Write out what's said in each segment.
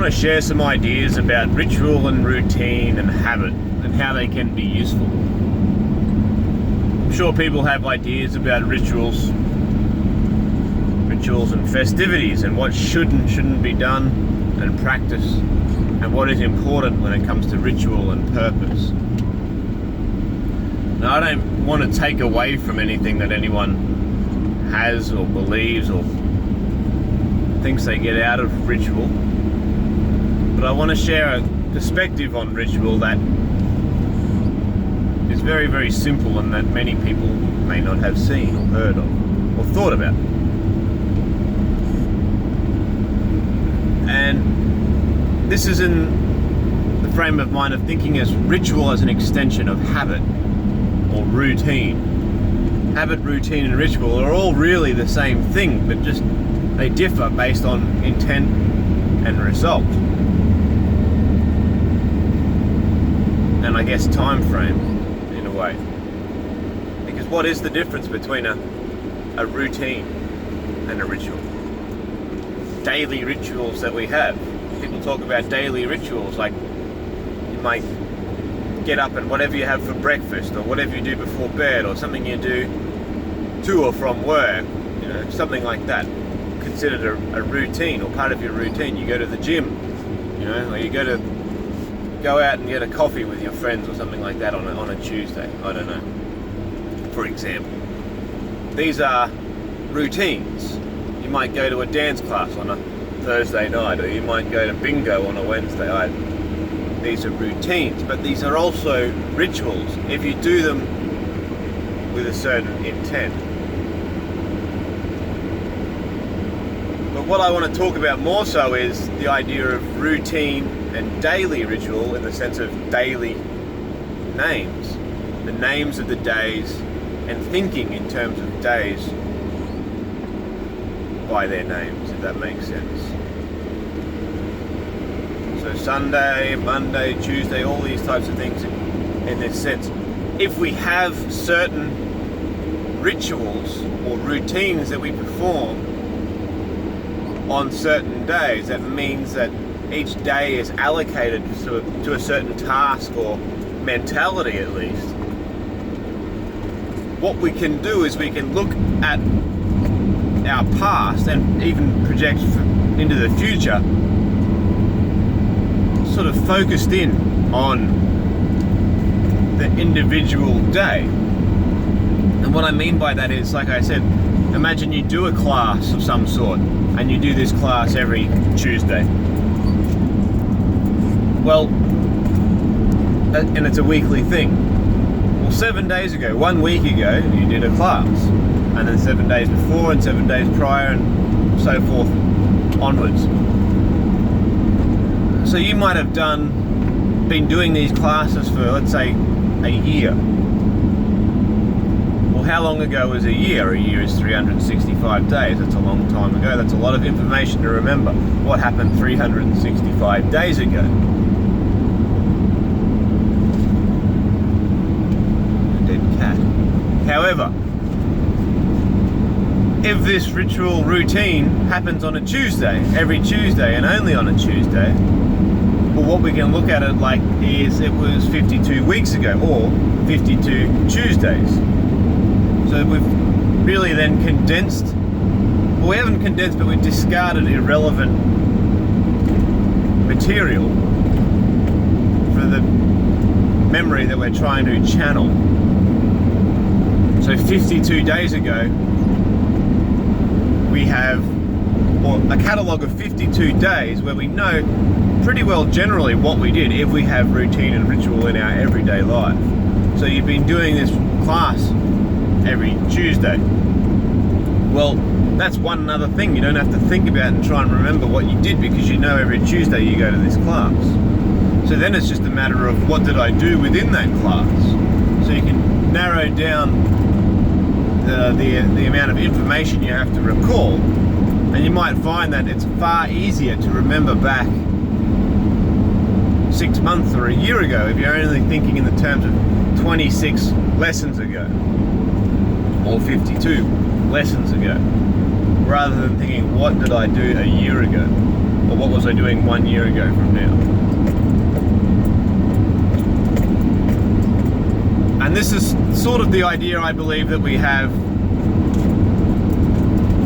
want to share some ideas about ritual and routine and habit and how they can be useful. I'm sure people have ideas about rituals and festivities and what should and shouldn't be done and practice and what is important when it comes to ritual and purpose. Now, I don't want to take away from anything that anyone has or believes or thinks they get out of ritual, but I want to share a perspective on ritual that is very, very simple and that many people may not have seen or heard of or thought about. And this is in the frame of mind of thinking as ritual as an extension of habit or routine. Habit, routine, and ritual are all really the same thing, but just they differ based on intent and result. And I guess time frame, in a way. Because what is the difference between a routine and a ritual? Daily rituals that we have. People talk about daily rituals, like you might get up and whatever you have for breakfast, or whatever you do before bed, or something you do to or from work, something like that. Considered a routine or part of your routine. You go to the gym, or you go out and get a coffee with your friends or something like that on a Tuesday. I don't know. For example, these are routines. You might go to a dance class on a Thursday night, or you might go to bingo on a Wednesday night. These are routines, but these are also rituals if you do them with a certain intent. But what I want to talk about more so is the idea of routine and daily ritual in the sense of daily names. The names of the days and thinking in terms of days by their names, if that makes sense. So Sunday, Monday, Tuesday, all these types of things in this sense. If we have certain rituals or routines that we perform on certain days, that means that each day is allocated to a certain task or mentality at least. What we can do is we can look at our past and even project into the future, sort of focused in on the individual day. And what I mean by that is, like I said, imagine you do a class of some sort and you do this class every Tuesday. Well, and it's a weekly thing. Well, 7 days ago, 1 week ago, you did a class. And then 7 days before and 7 days prior and so forth onwards. So you might have been doing these classes for, let's say, a year. Well, how long ago was a year? A year is 365 days. That's a long time ago. That's a lot of information to remember. What happened 365 days ago? A dead cat. However, if this ritual routine happens on a Tuesday, every Tuesday and only on a Tuesday, well, what we can look at it like is it was 52 weeks ago or 52 Tuesdays. So we've really then condensed, well, we haven't condensed, but we've discarded irrelevant material for the memory that we're trying to channel. So 52 days ago, we have a catalogue of 52 days where we know pretty well generally what we did if we have routine and ritual in our everyday life. So you've been doing this class every Tuesday. Well, that's one other thing. You don't have to think about and try and remember what you did because you know every Tuesday you go to this class. So then it's just a matter of what did I do within that class. So you can narrow down the amount of information you have to recall, and you might find that it's far easier to remember back 6 months or a year ago if you're only thinking in the terms of 26 lessons ago or 52 lessons ago, rather than thinking what did I do a year ago or what was also doing 1 year ago from now. And this is sort of the idea, I believe, that we have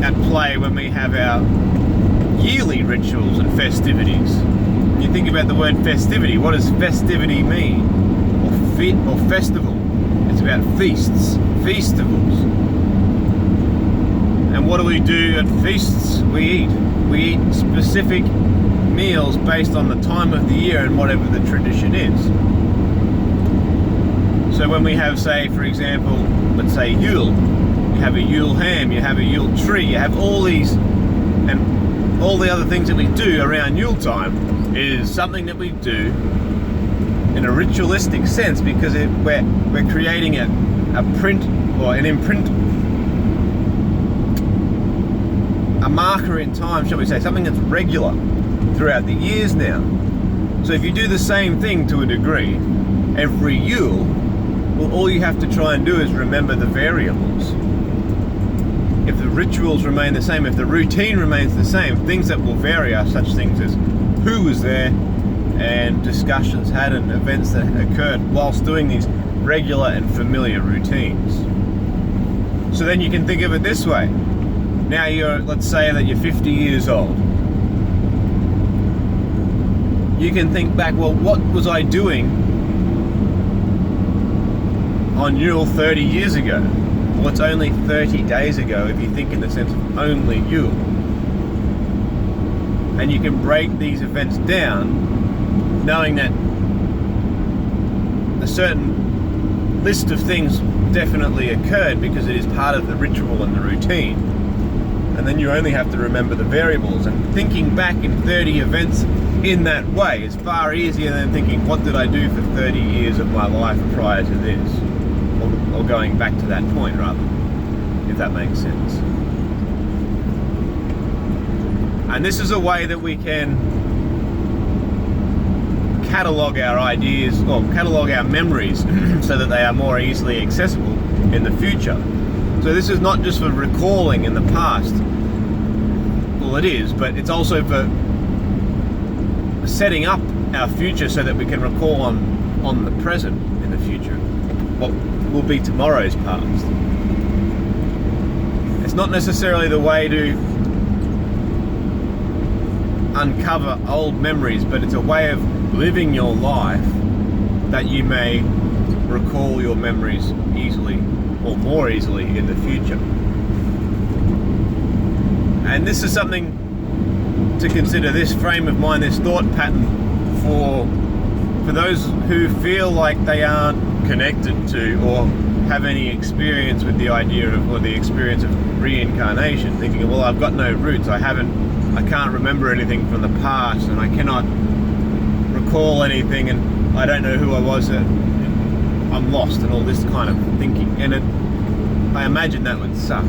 at play when we have our yearly rituals and festivities. When you think about the word festivity, what does festivity mean? Or festival? It's about feasts, festivals. And what do we do at feasts? We eat. We eat specific meals based on the time of the year and whatever the tradition is. So when we have, say, for example, let's say Yule, you have a Yule ham, you have a Yule tree, you have all these, and all the other things that we do around Yule time is something that we do in a ritualistic sense, because we're creating a print or an imprint, a marker in time, shall we say, something that's regular throughout the years now. So if you do the same thing to a degree every Yule, well, all you have to try and do is remember the variables. If the rituals remain the same, if the routine remains the same, things that will vary are such things as who was there and discussions had and events that occurred whilst doing these regular and familiar routines. So then you can think of it this way. Now let's say that you're 50 years old. You can think back, well, what was I doing on Yule 30 years ago? Well, it's only 30 days ago if you think in the sense of only Yule. And you can break these events down knowing that a certain list of things definitely occurred because it is part of the ritual and the routine. And then you only have to remember the variables. And thinking back in 30 events in that way is far easier than thinking, what did I do for 30 years of my life prior to this? Or going back to that point, rather, if that makes sense. And this is a way that we can catalogue our ideas, or catalogue our memories so that they are more easily accessible in the future. So this is not just for recalling in the past. Well, it is, but it's also for setting up our future so that we can recall on the present in the future what will be tomorrow's past. It's not necessarily the way to uncover old memories, but it's a way of living your life that you may recall your memories easily or more easily in the future. And this is something to consider, this frame of mind, this thought pattern for those who feel like they aren't connected to or have any experience with the idea of, or the experience of reincarnation, thinking, well, I've got no roots, I can't remember anything from the past, and I cannot recall anything, and I don't know who I was, I'm lost, and all this kind of thinking. And I imagine that would suck.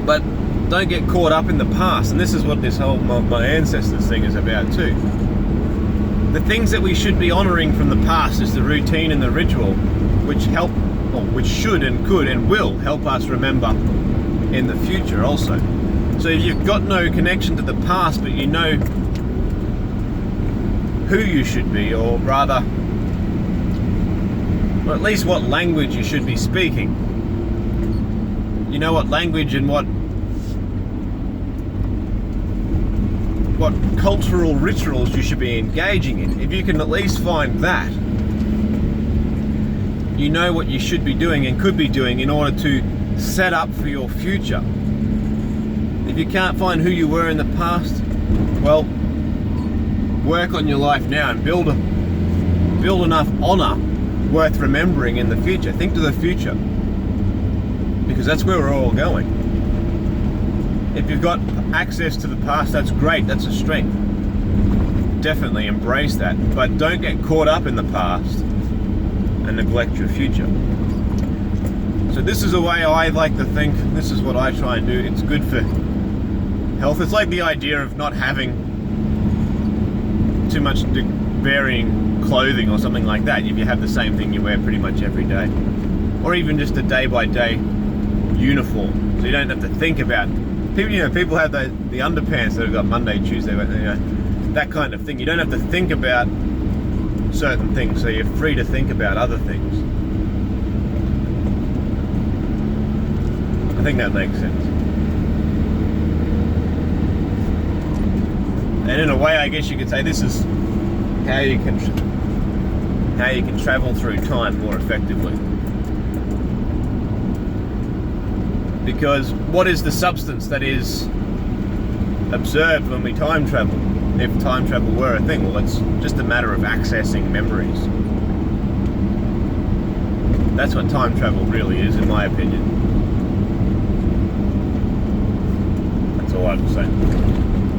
But don't get caught up in the past, and this is what this whole my ancestors thing is about too. The things that we should be honouring from the past is the routine and the ritual, which help, or which should and could and will help us remember in the future also. So if you've got no connection to the past, but you know who you should be, or rather, or at least what language you should be speaking. You know what language and what cultural rituals you should be engaging in. If you can at least find that, you know what you should be doing and could be doing in order to set up for your future. If you can't find who you were in the past, well, work on your life now and build enough honour worth remembering in the future. Think to the future, because that's where we're all going. If you've got access to the past, that's great, that's a strength. Definitely embrace that, but don't get caught up in the past and neglect your future. So this is a way I like to think, this is what I try and do. It's good for health. It's like the idea of not having too much varying clothing or something like that. If you have the same thing you wear pretty much every day, or even just a day-by-day uniform, so you don't have to think about People have the underpants that have got Monday, Tuesday, that kind of thing. You don't have to think about certain things, so you're free to think about other things. I think that makes sense. And in a way, I guess you could say this is how you can travel through time more effectively. Because what is the substance that is observed when we time travel? If time travel were a thing, well, it's just a matter of accessing memories. That's what time travel really is, in my opinion. That's all I have to say.